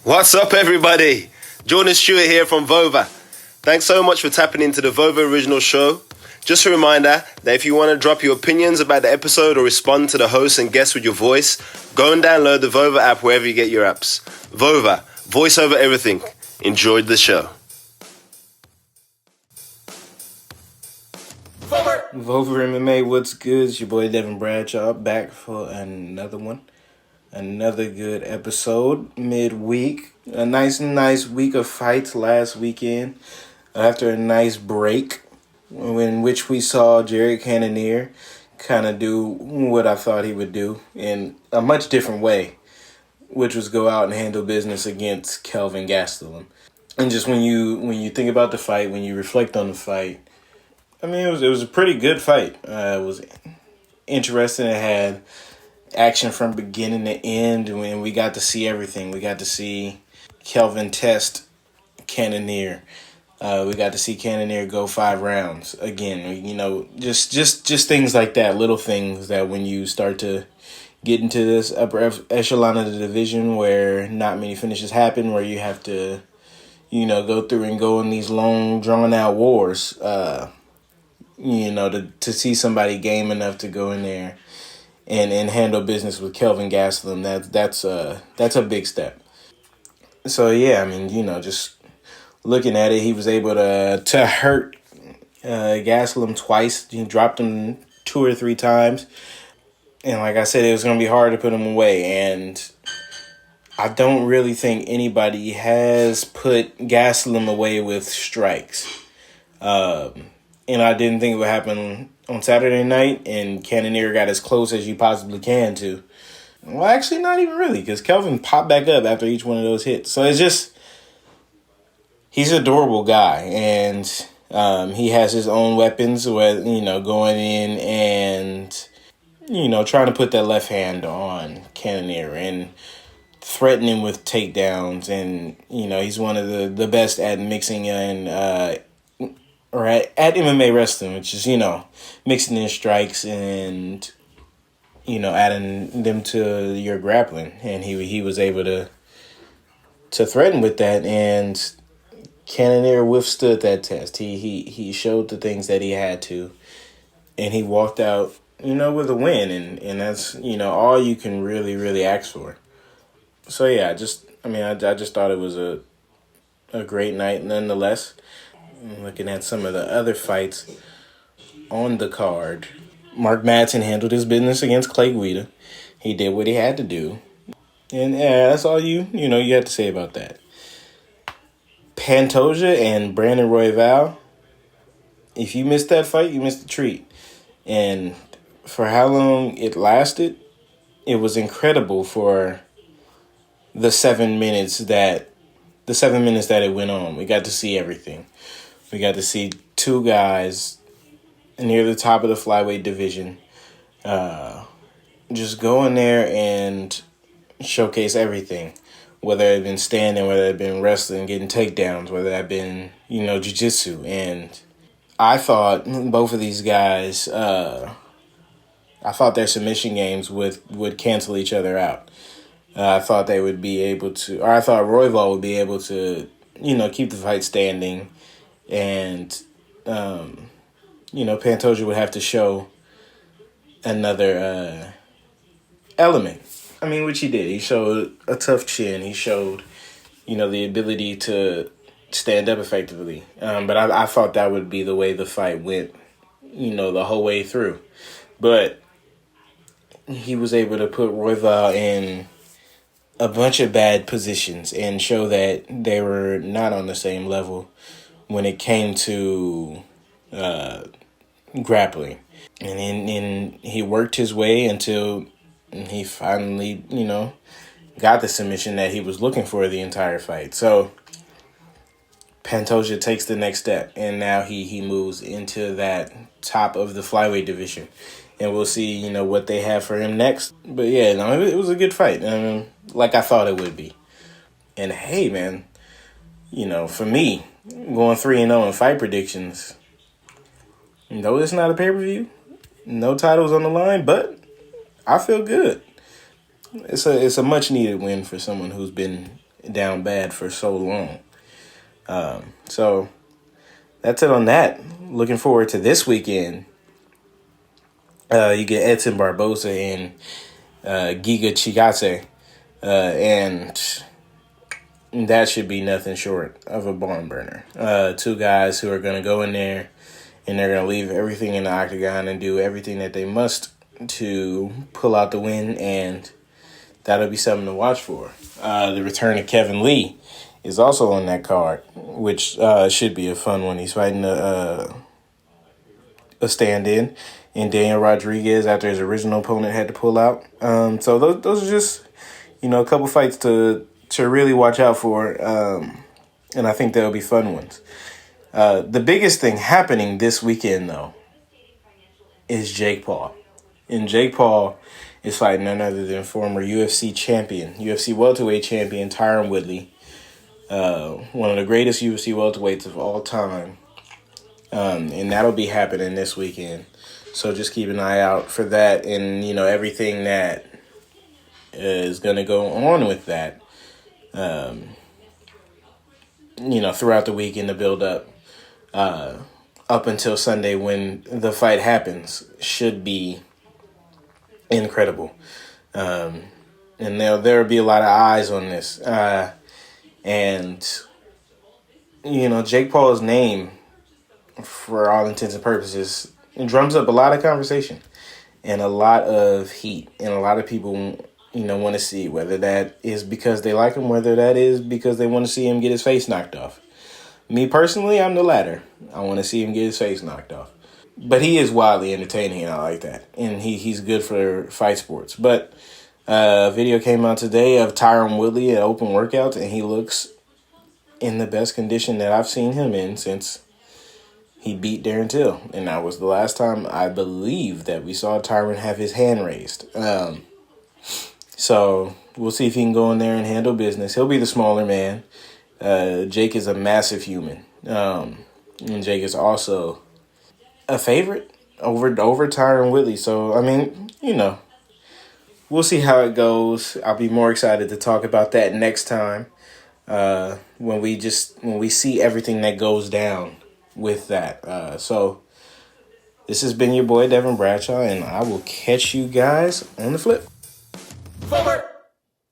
What's up, everybody? Jordan Stewart here from Vover. Thanks so much for tapping into the Vover original show. Just a reminder that if you want to drop your opinions about the episode or respond to the host and guests with your voice, go and download the Vover app wherever you get your apps. Vover, voice over everything. Enjoyed the show. Vover MMA, what's good? It's your boy Devin Bradshaw back for another one. Another good episode midweek. A nice week of fights last weekend after a nice break in which we saw Cannonier kind of do what I thought he would do in a much different way, which was go out and handle business against Kelvin Gastelum. And just when you think about the fight, when you reflect on the fight, I mean, it was a pretty good fight. It was interesting. It had action from beginning to end, and we got to see everything. We got to see Kelvin test Cannonier. We got to see Cannonier go 5 rounds again. You know, just things like that, little things that when you start to get into this upper echelon of the division where not many finishes happen, where you have to, go through and go in these long, drawn-out wars. To see somebody game enough to go in there and handle business with Kelvin Gastelum, that's a big step. So yeah, I mean, just looking at it, he was able to hurt Gastelum twice. He dropped him 2 or 3 times, and like I said, it was gonna be hard to put him away. And I don't really think anybody has put Gastelum away with strikes. And I didn't think it would happen on Saturday night, and Cannonier got as close as you possibly can to. Well, actually, not even really, because Kelvin popped back up after each one of those hits. So it's just, he's a durable guy, and he has his own weapons, where, going in and, trying to put that left hand on Cannonier and threatening with takedowns. And, he's one of the best at mixing in or at MMA wrestling, which is, mixing in strikes and, adding them to your grappling. And he was able to threaten with that, and Cannonier withstood that test. He showed the things that he had to, and he walked out, with a win, and that's, all you can really ask for. So yeah, I just thought it was a great night nonetheless. Looking at some of the other fights on the card, Mark Madsen handled his business against Clay Guida. He did what he had to do. And yeah, that's all you had to say about that. Pantoja and Brandon Royval, if you missed that fight, you missed the treat. And for how long it lasted, it was incredible for the 7 minutes that it went on. We got to see everything. We got to see 2 guys near the top of the flyweight division just go in there and showcase everything, whether it had been standing, whether it had been wrestling, getting takedowns, whether it had been, jiu-jitsu. And I thought both of these guys, I thought their submission games would cancel each other out. I thought they would be able to, or I thought Royval would be able to, keep the fight standing. And, Pantoja would have to show another element. I mean, which he did. He showed a tough chin. He showed, the ability to stand up effectively. But I thought that would be the way the fight went, the whole way through. But he was able to put Royval in a bunch of bad positions and show that they were not on the same level when it came to grappling. And then he worked his way until he finally, got the submission that he was looking for the entire fight. So Pantoja takes the next step, and now he moves into that top of the flyweight division. And we'll see, what they have for him next. But yeah, no, it was a good fight. Like I thought it would be. And hey, man, for me, going 3-0 in fight predictions, though it's not a pay-per-view, no titles on the line, but I feel good. It's a much needed win for someone who's been down bad for so long. So that's it on that. Looking forward to this weekend. You get Edson Barboza and Giga Chikadze, and that should be nothing short of a barn burner. Two guys who are going to go in there and they're going to leave everything in the octagon and do everything that they must to pull out the win, and that'll be something to watch for. The return of Kevin Lee is also on that card, which should be a fun one. He's fighting a stand-in, and Daniel Rodriguez after his original opponent had to pull out. So those are just, a couple fights to really watch out for, and I think they'll be fun ones. The biggest thing happening this weekend, though, is Jake Paul. And Jake Paul is fighting none other than former UFC welterweight champion Tyron Woodley, one of the greatest UFC welterweights of all time. And that'll be happening this weekend. So just keep an eye out for that and, everything that is going to go on with that, throughout the week in the build-up. Up until Sunday when the fight happens should be incredible. And there'll be a lot of eyes on this. And Jake Paul's name, for all intents and purposes, it drums up a lot of conversation and a lot of heat, and a lot of people want to see, whether that is because they like him, whether that is because they want to see him get his face knocked off. Me personally, I'm the latter. I want to see him get his face knocked off. But he is wildly entertaining, and I like that. And he's good for fight sports. But a video came out today of Tyron Woodley at open workouts, and he looks in the best condition that I've seen him in since he beat Darren Till. And that was the last time I believe that we saw Tyron have his hand raised. So we'll see if he can go in there and handle business. He'll be the smaller man. Jake is a massive human. And Jake is also a favorite over Tyron Woodley. So, we'll see how it goes. I'll be more excited to talk about that next time. When we see everything that goes down with that. So this has been your boy Devin Bradshaw, and I will catch you guys on the flip. Vover!